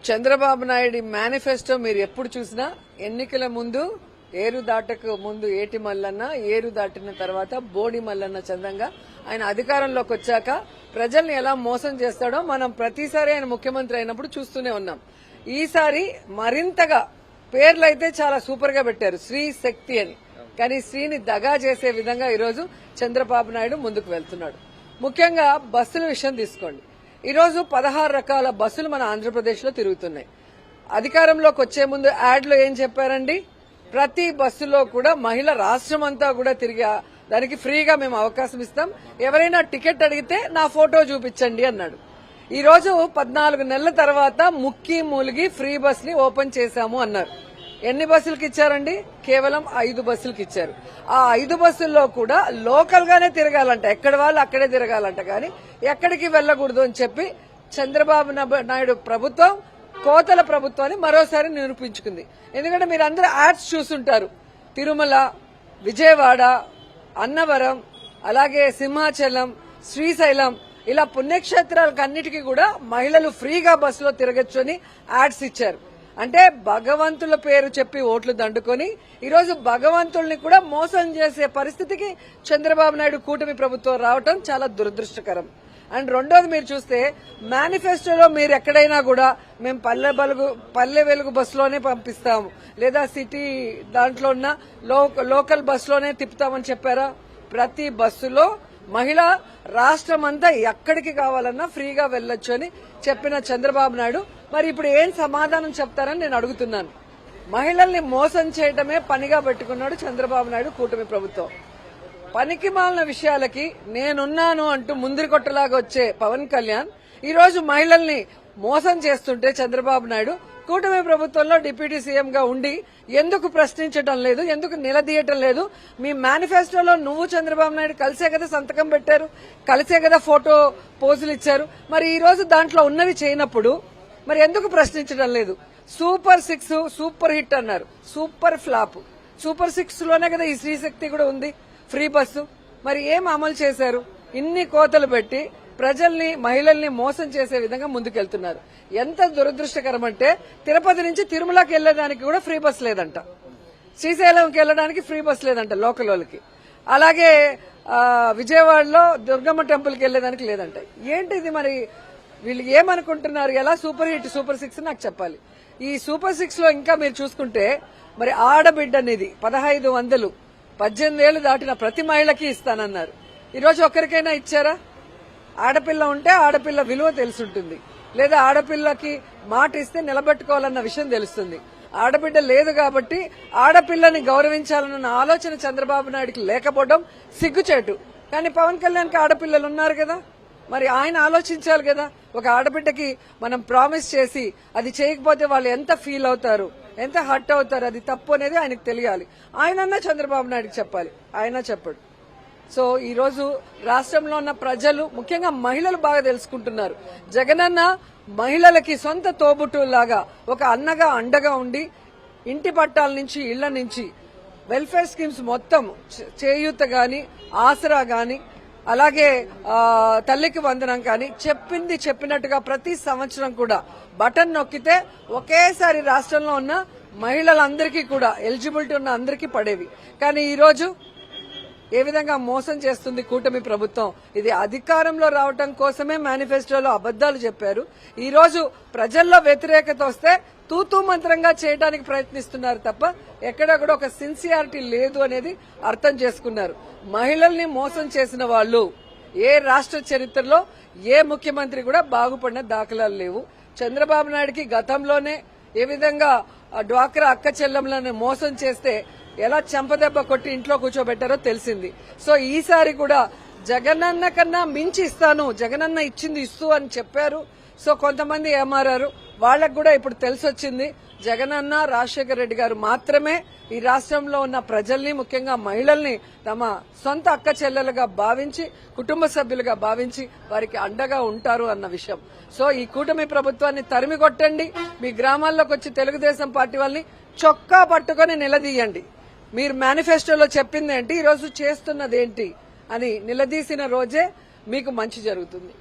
Chandrababu Naidu manifesto మీరు ఎప్పుడు చూసినా ఎన్నికల ముందు ఏరు దాటకు ముందు ఏటి మల్లన్న, ఏరు దాటిన తర్వాత బోడి మల్లన్న చందంగా ఆయన అధికారంలోకి వచ్చాక ప్రజల్ని ఎలా మోసం చేస్తాడో మనం ప్రతిసారి ఆయన ముఖ్యమంత్రి అయినప్పుడు చూస్తూనే ఉన్నాం. ఈసారి మరింతగా పేర్లైతే చాలా సూపర్ గా పెట్టారు, శ్రీ శక్తి అని. కానీ శ్రీని దగా చేసే విధంగా ఈరోజు చంద్రబాబు నాయుడు ముందుకు వెళ్తున్నాడు. ముఖ్యంగా బస్సుల విషయం తీసుకోండి. ఈరోజు 16 రకాల బస్సులు మన ఆంధ్రప్రదేశ్ లో తిరుగుతున్నాయి. అధికారంలోకి వచ్చే ముందు యాడ్ లో ఏం చెప్పారండి? ప్రతి బస్సులో కూడా మహిళ రాష్ట్రం అంతా కూడా తిరిగి దానికి ఫ్రీగా మేము అవకాశం ఇస్తాం, ఎవరైనా టికెట్ అడిగితే నా ఫోటో చూపించండి అన్నాడు. ఈ రోజు 14 నెలల తర్వాత ముక్కి మూలిగి ఫ్రీ బస్ ని ఓపెన్ చేశాము అన్నారు. ఎన్ని బస్సులకి ఇచ్చారండి? కేవలం 5 బస్సులకి ఇచ్చారు. ఆ 5 బస్సుల్లో కూడా లోకల్ గానే తిరగాలంట, ఎక్కడ వాళ్ళు అక్కడే తిరగాలంట, కానీ ఎక్కడికి వెళ్లకూడదు అని చెప్పి చంద్రబాబు నాయుడు ప్రభుత్వం కోతల ప్రభుత్వాన్ని మరోసారి నిరూపించుకుంది. ఎందుకంటే మీరందరూ యాడ్స్ చూస్తుంటారు. తిరుమల, విజయవాడ, అన్నవరం, అలాగే సింహాచలం, శ్రీశైలం ఇలా పుణ్యక్షేత్రాలకన్నిటికీ కూడా మహిళలు ఫ్రీగా బస్సులో తిరగచ్చు అని యాడ్స్ ఇచ్చారు. అంటే భగవంతుల పేరు చెప్పి ఓట్లు దండుకొని ఈరోజు భగవంతుల్ని కూడా మోసం చేసే పరిస్థితికి చంద్రబాబు నాయుడు కూటమి ప్రభుత్వం రావటం చాలా దురదృష్టకరం. అండ్ రెండోది మీరు చూస్తే మేనిఫెస్టోలో మీరు ఎక్కడైనా కూడా మేము పల్లె వెలుగు బస్సులోనే పంపిస్తాము, లేదా సిటీ దాంట్లో ఉన్న లోకల్ బస్సులోనే తిప్పుతామని చెప్పారా? ప్రతి బస్సులో మహిళ రాష్ట్రం అంతా ఎక్కడికి కావాలన్నా ఫ్రీగా వెళ్లొచ్చు అని చెప్పిన చంద్రబాబు నాయుడు మరి ఇప్పుడు ఏం సమాధానం చెప్తారని నేను అడుగుతున్నాను. మహిళల్ని మోసం చేయడమే పనిగా పెట్టుకున్నాడు చంద్రబాబు నాయుడు కూటమి ప్రభుత్వం. పనికి మాలిన విషయాలకి నేనున్నాను అంటూ ముందరి కొట్టలాగా వచ్చే పవన్ కళ్యాణ్ ఈ రోజు మహిళల్ని మోసం చేస్తుంటే చంద్రబాబు నాయుడు కూటమి ప్రభుత్వంలో డిప్యూటీ సీఎం గా ఉండి ఎందుకు ప్రశ్నించడం లేదు, ఎందుకు నిలదీయటం లేదు? మీ మేనిఫెస్టోలో నువ్వు చంద్రబాబు నాయుడు కలిసే కదా సంతకం పెట్టారు, కలిసే కదా ఫోటో పోజులు ఇచ్చారు. మరి ఈ రోజు దాంట్లో ఉన్నవి చేయనప్పుడు మరి ఎందుకు ప్రశ్నించడం లేదు? సూపర్ 6 సూపర్ హిట్ అన్నారు, సూపర్ ఫ్లాప్. సూపర్ 6 లోనే కదా ఈ శ్రీశక్తి కూడా ఉంది, ఫ్రీ బస్సు. మరి ఏం అమలు చేశారు? ఇన్ని కోతలు పెట్టి ప్రజల్ని మహిళల్ని మోసం చేసే విధంగా ముందుకెళ్తున్నారు. ఎంత దురదృష్టకరం అంటే తిరుపతి నుంచి తిరుమలకి వెళ్లేదానికి కూడా ఫ్రీ బస్ లేదంట, శ్రీశైలంకి వెళ్లడానికి ఫ్రీ బస్ లేదంట లోకల్ వాళ్ళకి, అలాగే విజయవాడలో దుర్గమ్మ టెంపుల్కి వెళ్లేదానికి లేదంట. ఏంటిది మరి? వీళ్ళు ఏమనుకుంటున్నారు? ఎలా సూపర్ హిట్ సూపర్ 6 నాకు చెప్పాలి. ఈ సూపర్ 6 లో ఇంకా మీరు చూసుకుంటే మరి ఆడబిడ్డ అనేది 1500 18 ఏళ్లు దాటిన ప్రతి మహిళకి ఇస్తానన్నారు. ఈరోజు ఒక్కరికైనా ఇచ్చారా? ఆడపిల్ల ఉంటే ఆడపిల్ల విలువ తెలుసుంటుంది, లేదా ఆడపిల్లకి మాట ఇస్తే నిలబెట్టుకోవాలన్న విషయం తెలుస్తుంది. ఆడబిడ్డ లేదు కాబట్టి ఆడపిల్లని గౌరవించాలన్న ఆలోచన చంద్రబాబు నాయుడుకి లేకపోవడం సిగ్గుచేటు. కానీ పవన్ కళ్యాణ్కి ఆడపిల్లలు ఉన్నారు కదా, మరి ఆయన ఆలోచించాలి కదా. ఒక ఆడబిడ్డకి మనం ప్రామిస్ చేసి అది చేయకపోతే వాళ్ళు ఎంత ఫీల్ అవుతారు, ఎంత హర్ట్ అవుతారు, అది తప్పు అనేది ఆయనకు తెలియాలి. ఆయనన్నా చంద్రబాబు నాయుడుకి చెప్పాలి, ఆయన చెప్పడు. సో ఈ రోజు రాష్ట్రంలో ఉన్న ప్రజలు ముఖ్యంగా మహిళలు బాగా తెలుసుకుంటున్నారు. జగనన్న మహిళలకి సొంత తోబుట్టులాగా ఒక అన్నగా అండగా ఉండి ఇంటి పట్టాల నుంచి ఇళ్ల నుంచి వెల్ఫేర్ స్కీమ్స్ మొత్తం చేయూత గాని, ఆసరా గాని, అలాగే తల్లికి వందనం కానీ చెప్పింది చెప్పినట్టుగా ప్రతి సంవత్సరం కూడా బటన్ నొక్కితే ఒకేసారి రాష్ట్రంలో ఉన్న మహిళలందరికీ కూడా ఎలిజిబిలిటీ ఉన్న అందరికీ పడేవి. కానీ ఈ రోజు ఏ విధంగా మోసం చేస్తుంది కూటమి ప్రభుత్వం? ఇది అధికారంలో రావటం కోసమే మేనిఫెస్టోలో అబద్దాలు చెప్పారు. ఈ రోజు ప్రజల్లో వ్యతిరేకత వస్తే తూతూ మంత్రంగా చేయడానికి ప్రయత్నిస్తున్నారు తప్ప ఎక్కడా కూడా ఒక సిన్సియారిటీ లేదు అనేది అర్థం చేసుకున్నారు. మహిళల్ని మోసం చేసిన వాళ్ళు ఏ రాష్ట్ర చరిత్రలో ఏ ముఖ్యమంత్రి కూడా బాగుపడిన దాఖలాలు లేవు. చంద్రబాబు నాయుడుకి గతంలోనే ఏ విధంగా డ్వాక్రా అక్క చెల్లెమ్మలను మోసం చేస్తే ఎలా చెంపదెబ్బ కొట్టి ఇంట్లో కూర్చోబెట్టారో తెలిసింది. సో ఈసారి కూడా జగనన్న కన్నా మించి ఇస్తాను, జగనన్న ఇచ్చింది ఇస్తూ అని చెప్పారు. సో కొంతమంది ఏమారారు, వాళ్లకు కూడా ఇప్పుడు తెలిసొచ్చింది జగనన్న రాజశేఖర రెడ్డి గారు మాత్రమే ఈ రాష్ట్రంలో ఉన్న ప్రజల్ని ముఖ్యంగా మహిళల్ని తమ సొంత అక్క చెల్లెలుగా భావించి కుటుంబ సభ్యులుగా భావించి వారికి అండగా ఉంటారు అన్న విషయం. సో ఈ కూటమి ప్రభుత్వాన్ని తరిమి కొట్టండి, మీ గ్రామాల్లోకి వచ్చి తెలుగుదేశం పార్టీ వాళ్ళని చొక్కా పట్టుకొని నిలదీయండి. మీరు మేనిఫెస్టోలో చెప్పిందేంటి, ఈరోజు చేస్తున్నదేంటి అని నిలదీసిన రోజే మీకు మంచి జరుగుతుంది.